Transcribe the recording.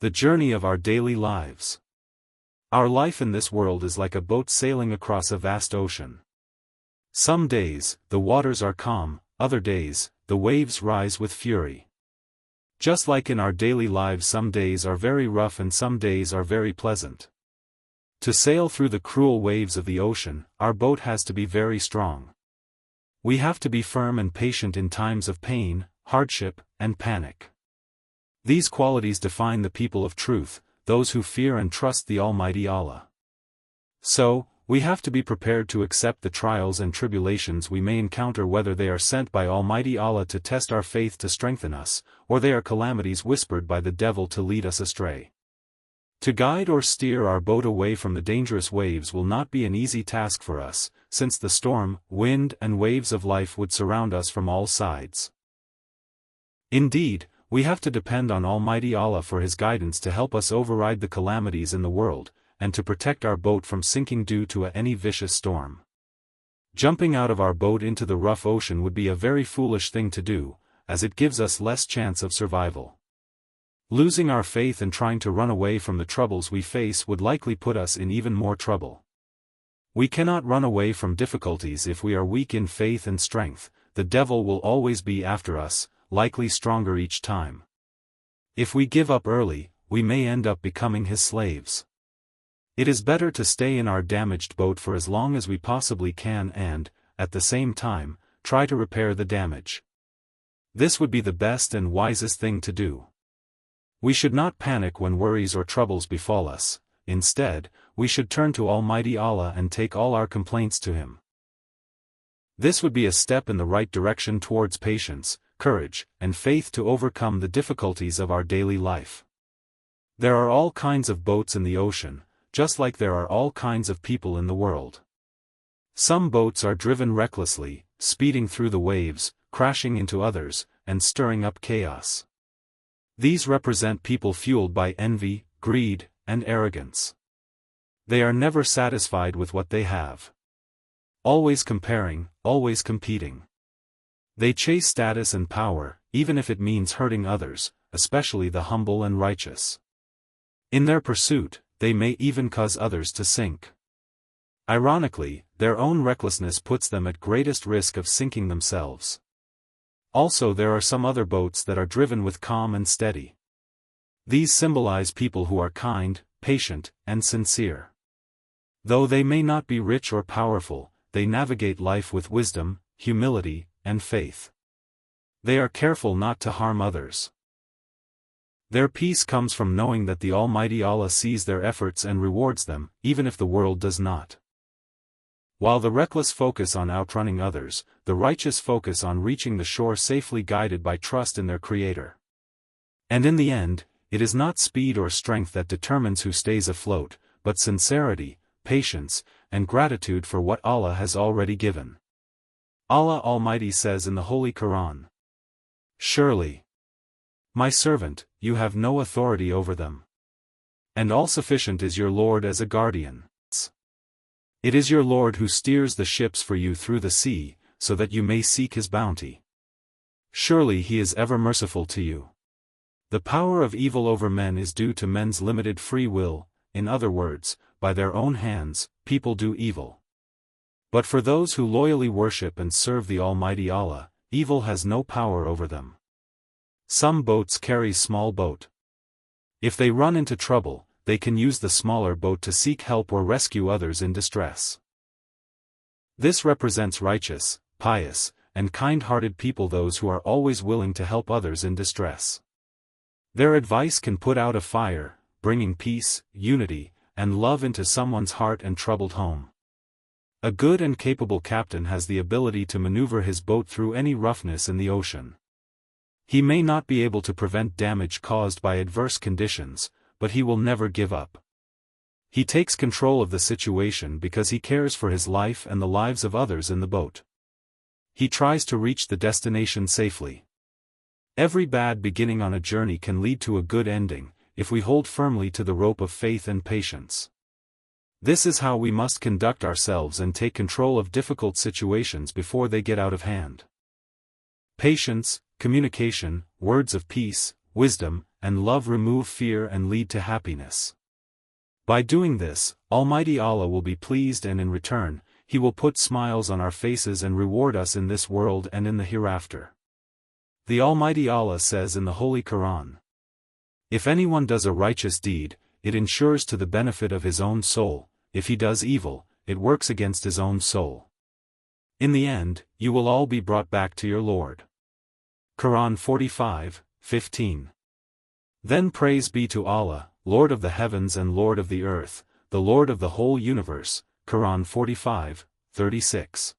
The journey of our daily lives. Our life in this world is like a boat sailing across a vast ocean. Some days, the waters are calm, other days, the waves rise with fury. Just like in our daily lives, some days are very rough and some days are very pleasant. To sail through the cruel waves of the ocean, our boat has to be very strong. We have to be firm and patient in times of pain, hardship, and panic. These qualities define the people of truth, those who fear and trust the Almighty Allah. So, we have to be prepared to accept the trials and tribulations we may encounter, whether they are sent by Almighty Allah to test our faith to strengthen us, or they are calamities whispered by the devil to lead us astray. To guide or steer our boat away from the dangerous waves will not be an easy task for us, since the storm, wind and waves of life would surround us from all sides. Indeed, we have to depend on Almighty Allah for His guidance to help us override the calamities in the world, and to protect our boat from sinking due to any vicious storm. Jumping out of our boat into the rough ocean would be a very foolish thing to do, as it gives us less chance of survival. Losing our faith and trying to run away from the troubles we face would likely put us in even more trouble. We cannot run away from difficulties if we are weak in faith and strength. The devil will always be after us, likely stronger each time. If we give up early, we may end up becoming his slaves. It is better to stay in our damaged boat for as long as we possibly can and, at the same time, try to repair the damage. This would be the best and wisest thing to do. We should not panic when worries or troubles befall us. Instead, we should turn to Almighty Allah and take all our complaints to Him. This would be a step in the right direction towards patience, courage, and faith to overcome the difficulties of our daily life. There are all kinds of boats in the ocean, just like there are all kinds of people in the world. Some boats are driven recklessly, speeding through the waves, crashing into others, and stirring up chaos. These represent people fueled by envy, greed, and arrogance. They are never satisfied with what they have. Always comparing, always competing. They chase status and power, even if it means hurting others, especially the humble and righteous. In their pursuit, they may even cause others to sink. Ironically, their own recklessness puts them at greatest risk of sinking themselves. Also, there are some other boats that are driven with calm and steady. These symbolize people who are kind, patient, and sincere. Though they may not be rich or powerful, they navigate life with wisdom, humility, and faith. They are careful not to harm others. Their peace comes from knowing that the Almighty Allah sees their efforts and rewards them, even if the world does not. While the reckless focus on outrunning others, the righteous focus on reaching the shore safely, guided by trust in their Creator. And in the end, it is not speed or strength that determines who stays afloat, but sincerity, patience, and gratitude for what Allah has already given. Allah Almighty says in the Holy Quran, "Surely, my servant, you have no authority over them. And all-sufficient is your Lord as a guardian. It is your Lord who steers the ships for you through the sea, so that you may seek His bounty. Surely He is ever merciful to you." The power of evil over men is due to men's limited free will. In other words, by their own hands, people do evil. But for those who loyally worship and serve the Almighty Allah, evil has no power over them. Some boats carry small boat. If they run into trouble, they can use the smaller boat to seek help or rescue others in distress. This represents righteous, pious, and kind-hearted people, those who are always willing to help others in distress. Their advice can put out a fire, bringing peace, unity, and love into someone's heart and troubled home. A good and capable captain has the ability to maneuver his boat through any roughness in the ocean. He may not be able to prevent damage caused by adverse conditions, but he will never give up. He takes control of the situation because he cares for his life and the lives of others in the boat. He tries to reach the destination safely. Every bad beginning on a journey can lead to a good ending, if we hold firmly to the rope of faith and patience. This is how we must conduct ourselves and take control of difficult situations before they get out of hand. Patience, communication, words of peace, wisdom, and love remove fear and lead to happiness. By doing this, Almighty Allah will be pleased, and in return, He will put smiles on our faces and reward us in this world and in the hereafter. The Almighty Allah says in the Holy Quran, "If anyone does a righteous deed, it ensures to the benefit of his own soul, if he does evil, it works against his own soul. In the end, you will all be brought back to your Lord." Quran 45:15. Then praise be to Allah, Lord of the heavens and Lord of the earth, the Lord of the whole universe. Quran 45:36.